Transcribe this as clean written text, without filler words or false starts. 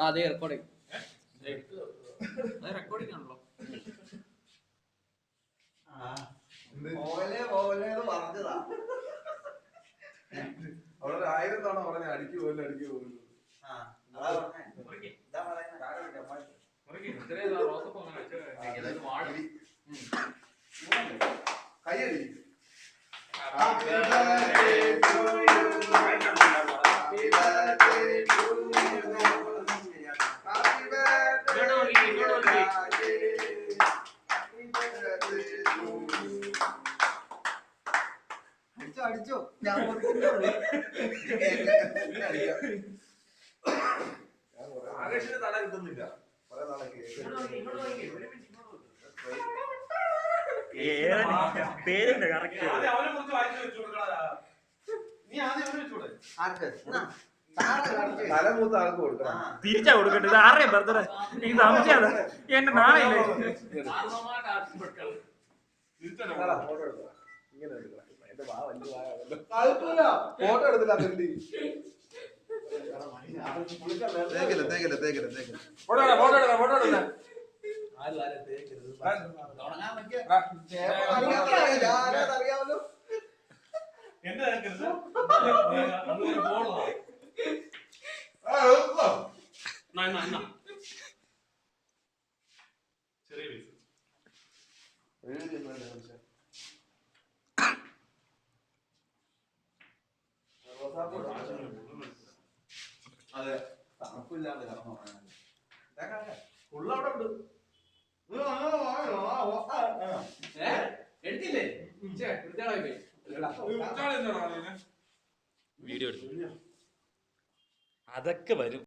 അതെ recording recording ആണല്ലോ. പറഞ്ഞതാ അവിടെ 1000 തവണ പറഞ്ഞ അടിക്ക് പോലും അടിക്ക് പോലും. കയ്യടി. അടിച്ചോ ഞാൻ ആകർഷിന്റെ തല കിട്ടുന്നില്ല. പേരുണ്ട് കറക്റ്റ്. തലമൂത്ത ആൾക്ക് കൊടുക്കണം. തിരിച്ചാ കൊടുക്കട്ടെ. ഇത് ആരെയും ബർത്ത്ഡേ എനിക്ക് സംശയമാണ്. എന്റെ നാളെ ഫോട്ടോ എടുത്തില്ല. അറിയാമല്ലോ അതെ തണുപ്പില്ലാണ്ട് കിടന്നു ഉള്ളവിടെ ഉണ്ട്. എടുത്തില്ലേ വീഡിയോ എടുത്തു. അതൊക്കെ വരും.